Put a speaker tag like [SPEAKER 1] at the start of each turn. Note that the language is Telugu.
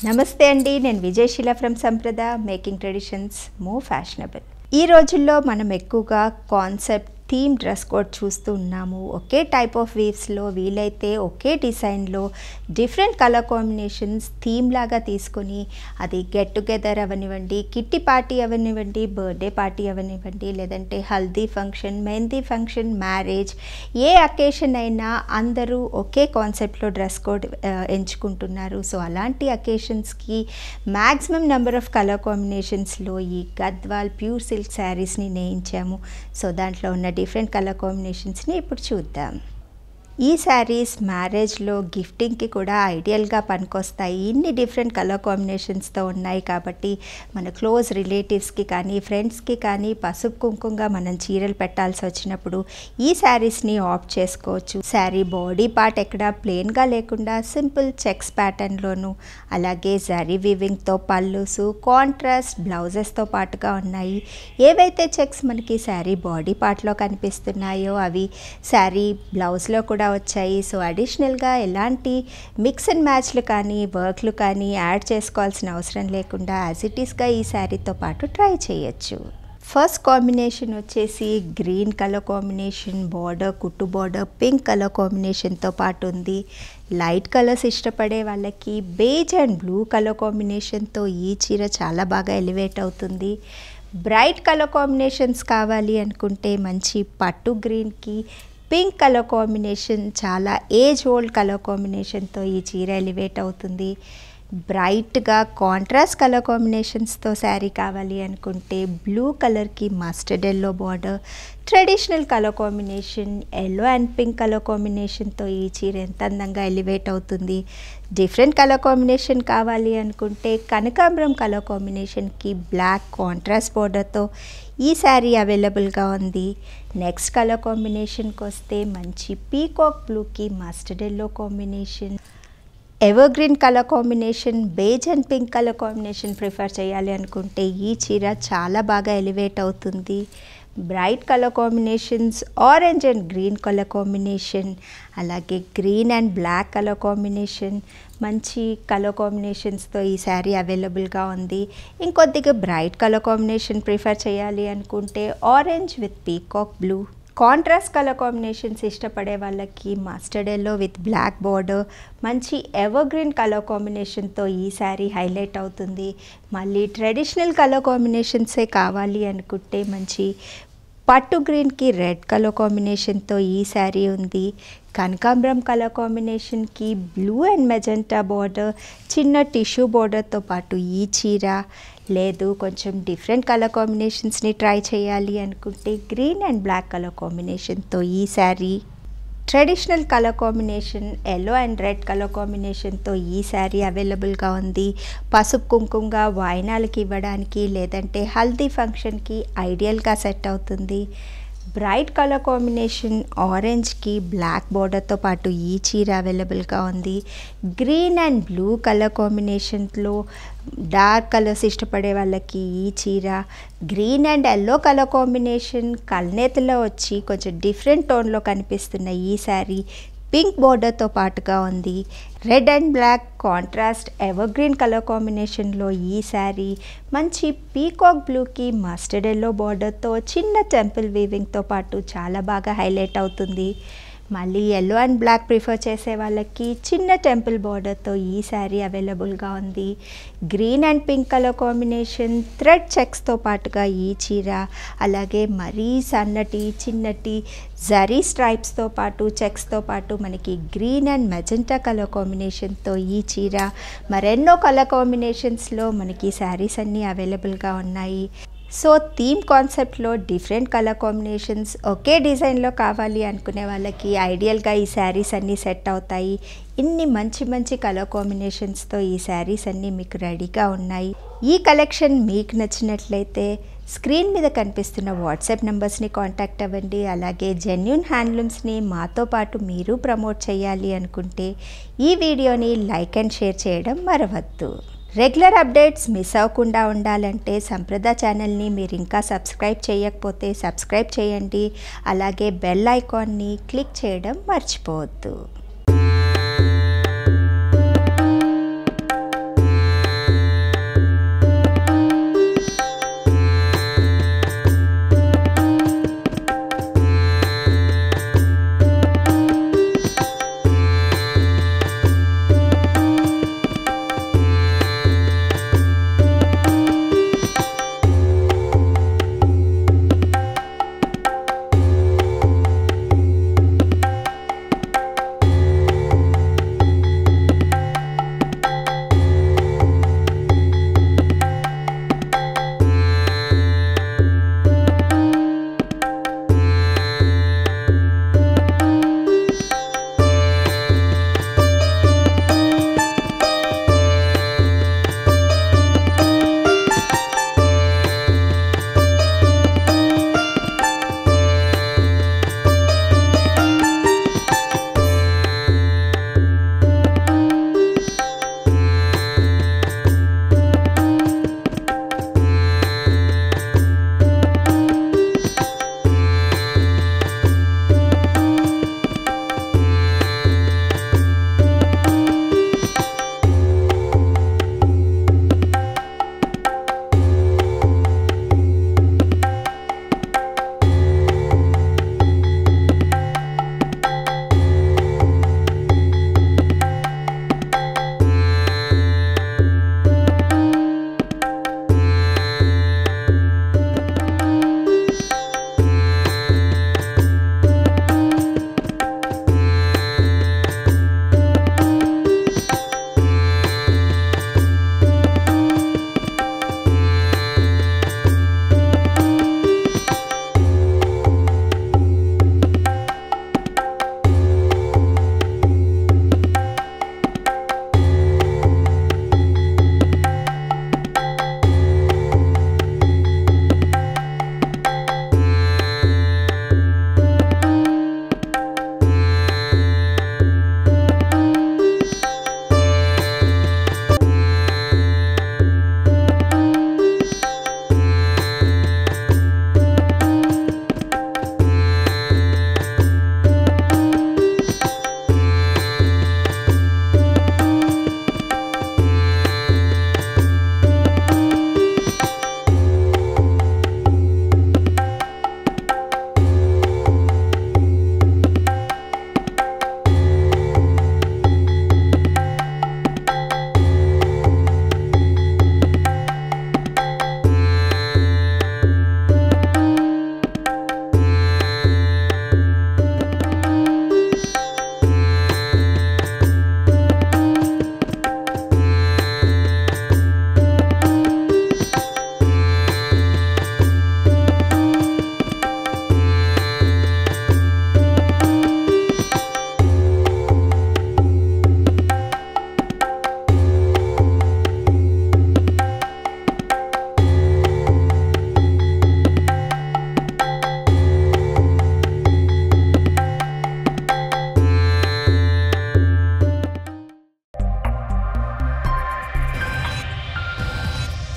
[SPEAKER 1] నమస్తే అండి, నేను Vijayasheela from Sampradha making traditions more fashionable. ఈ రోజుల్లో మనం ఎక్కువగా కాన్సెప్ట్ థీమ్ డ్రెస్ కోడ్ చూస్తూ ఉన్నాము. ఒకే టైప్ ఆఫ్ వీవ్స్లో వీలైతే ఒకే డిజైన్లో డిఫరెంట్ కలర్ కాంబినేషన్స్ థీమ్ లాగా తీసుకొని అది గెట్ టుగెదర్ అవనివ్వండి, కిట్టి పార్టీ అవనివ్వండి, బర్త్డే పార్టీ అవనివ్వండి, లేదంటే haldi function, mehndi function, marriage, ఏ అకేషన్ అయినా అందరూ ఒకే కాన్సెప్ట్లో డ్రెస్ కోడ్ ఎంచుకుంటున్నారు. సో అలాంటి అకేషన్స్కి మ్యాక్సిమం నెంబర్ ఆఫ్ కలర్ కాంబినేషన్స్లో ఈ గద్వాల్ ప్యూర్ సిల్క్ శారీస్ని నేయించాము. సో దాంట్లో ఉన్న డిఫరెంట్ కలర్ కాంబినేషన్స్ని ఇప్పుడు చూద్దాం. ఈ శారీస్ మ్యారేజ్లో గిఫ్టింగ్కి కూడా ఐడియల్గా పనికొస్తాయి. ఇన్ని డిఫరెంట్ కలర్ కాంబినేషన్స్తో ఉన్నాయి కాబట్టి మన క్లోజ్ రిలేటివ్స్కి కానీ ఫ్రెండ్స్కి కానీ పసుపు కుంకుమగా మనం చీరలు పెట్టాల్సి వచ్చినప్పుడు ఈ శారీస్ని ఆప్ట్ చేసుకోవచ్చు. శారీ బాడీ పార్ట్ ఎక్కడ ప్లెయిన్గా లేకుండా సింపుల్ చెక్స్ ప్యాటర్న్లోను, అలాగే జరీ వీవింగ్తో పళ్ళుసు, కాంట్రాస్ట్ బ్లౌజెస్తో పాటుగా ఉన్నాయి. ఏవైతే చెక్స్ మనకి శారీ బాడీ పార్ట్లో కనిపిస్తున్నాయో అవి శారీ బ్లౌజ్లో కూడా వచ్చాయి. సో అడిషనల్గా ఎలాంటి మిక్స్ అండ్ మ్యాచ్లు కానీ వర్క్లు కానీ యాడ్ చేసుకోవాల్సిన అవసరం లేకుండా యాజ్ ఇట్ ఈస్గా ఈ శారీతో పాటు ట్రై చేయొచ్చు. ఫస్ట్ కాంబినేషన్ వచ్చేసి గ్రీన్ కలర్ కాంబినేషన్, బార్డర్ కుట్టు బార్డర్ పింక్ కలర్ కాంబినేషన్తో పాటు ఉంది. లైట్ కలర్స్ ఇష్టపడే వాళ్ళకి బేజ్ అండ్ బ్లూ కలర్ కాంబినేషన్తో ఈ చీర చాలా బాగా ఎలివేట్ అవుతుంది. బ్రైట్ కలర్ కాంబినేషన్స్ కావాలి అనుకుంటే మంచి పట్టు గ్రీన్కి పింక్ కలర్ కాంబినేషన్, చాలా ఏజ్ ఓల్డ్ కలర్ కాంబినేషన్తో ఈ చీర ఎలివేట్ అవుతుంది. బ్రైట్గా కాంట్రాస్ట్ కలర్ కాంబినేషన్స్తో శారీ కావాలి అనుకుంటే బ్లూ కలర్కి mustard yellow border, traditional colour combination yellow and pink colour కాంబినేషన్తో ఈ చీర ఎంత అందంగా ఎలివేట్ అవుతుంది. డిఫరెంట్ కలర్ కాంబినేషన్ కావాలి అనుకుంటే కనకాంబరం కలర్ కాంబినేషన్కి బ్లాక్ కాంట్రాస్ట్ బార్డర్తో ఈ శారీ అవైలబుల్గా ఉంది. నెక్స్ట్ కలర్ కాంబినేషన్కి వస్తే మంచి పీకాక్ బ్లూకి mustard yellow combination, ever green colour combination, beige and pink colour combination prefer చేయాలి అనుకుంటే ఈ చీర చాలా బాగా ఎలివేట్ అవుతుంది. Bright colour combinations orange and green colour combination, అలాగే green and black colour combination, మంచి కలర్ కాంబినేషన్స్తో ఈ శారీ అవైలబుల్గా ఉంది. ఇంకొద్దిగా బ్రైట్ కలర్ కాంబినేషన్ ప్రిఫర్ చేయాలి అనుకుంటే orange with peacock blue, contrast colour combinations ఇష్టపడే వాళ్ళకి mustard yellow with black border, మంచి ఎవర్ గ్రీన్ కలర్ కాంబినేషన్తో ఈ శారీ హైలైట్ అవుతుంది. మళ్ళీ ట్రెడిషనల్ కలర్ కాంబినేషన్సే కావాలి అనుకుంటే మంచి పట్టు గ్రీన్కి రెడ్ కలర్ కాంబినేషన్తో ఈ శారీ ఉంది. కనకాంబరం కలర్ కాంబినేషన్కి బ్లూ అండ్ మెజెంటా బార్డర్, చిన్న టిష్యూ బార్డర్తో పాటు ఈ చీర. లేదు కొంచెం డిఫరెంట్ కలర్ కాంబినేషన్స్ని ట్రై చేయాలి అనుకుంటే గ్రీన్ అండ్ బ్లాక్ కలర్ కాంబినేషన్తో ఈ sari. Traditional colour combination yellow and red colour కాంబినేషన్తో ఈ శారీ అవైలబుల్గా ఉంది. పసుపు కుంకుమగా వాయినాలకి ఇవ్వడానికి లేదంటే హల్దీ ఫంక్షన్కి ఐడియల్గా సెట్ అవుతుంది. బ్రైట్ కలర్ కాంబినేషన్ ఆరెంజ్కి బ్లాక్ బార్డర్తో పాటు ఈ చీర అవైలబుల్గా ఉంది. గ్రీన్ అండ్ బ్లూ కలర్ కాంబినేషన్లో డార్క్ కలర్స్ ఇష్టపడే వాళ్ళకి ఈ చీర. Green and yellow colour combination కల్నేతలో వచ్చి కొంచెం డిఫరెంట్ టోన్లో కనిపిస్తున్న ఈ శారీ పింక్ బార్డర్తో పాటుగా ఉంది. Red and black contrast ever green colour కాంబినేషన్లో ఈ శారీ మంచి పీకాక్ బ్లూకి మస్టర్డ్ ఎల్లో బార్డర్తో చిన్న టెంపుల్ వీవింగ్తో పాటు చాలా బాగా హైలైట్ అవుతుంది. మళ్ళీ ఎల్లో అండ్ బ్లాక్ ప్రిఫర్ చేసే వాళ్ళకి చిన్న టెంపుల్ బార్డర్తో ఈ శారీ అవైలబుల్గా ఉంది. Green and pink colour combination thread చెక్స్తో పాటుగా ఈ చీర, అలాగే మరీ సన్నటి చిన్నటి జరీ స్ట్రైప్స్తో పాటు చెక్స్తో పాటు మనకి గ్రీన్ అండ్ మెజెంటా కలర్ కాంబినేషన్తో ఈ చీర. మరెన్నో కలర్ కాంబినేషన్స్లో మనకి శారీస్ అన్నీ అవైలబుల్గా ఉన్నాయి. సో థీమ్ కాన్సెప్ట్లో డిఫరెంట్ కలర్ కాంబినేషన్స్ ఒకే డిజైన్లో కావాలి అనుకునే వాళ్ళకి ఐడియల్గా ఈ శారీస్ అన్నీ సెట్ అవుతాయి. ఇన్ని మంచి మంచి కలర్ కాంబినేషన్స్తో ఈ శారీస్ అన్నీ మీకు రెడీగా ఉన్నాయి. ఈ కలెక్షన్ మీకు నచ్చినట్లయితే స్క్రీన్ మీద కనిపిస్తున్న వాట్సాప్ నెంబర్స్ని కాంటాక్ట్ అవ్వండి. అలాగే జెన్యూన్ హ్యాండ్లూమ్స్ని మాతో పాటు మీరు ప్రమోట్ చేయాలి అనుకుంటే ఈ వీడియోని లైక్ అండ్ షేర్ చేయడం మరవద్దు. రెగ్యులర్ అప్డేట్స్ మిస్ అవ్వకుండా ఉండాలంటే సంప్రద ఛానల్ని మీరు ఇంకా సబ్స్క్రైబ్ చేయకపోతే సబ్స్క్రైబ్ చేయండి. అలాగే బెల్ ఐకాన్ని క్లిక్ చేయడం మర్చిపోవద్దు.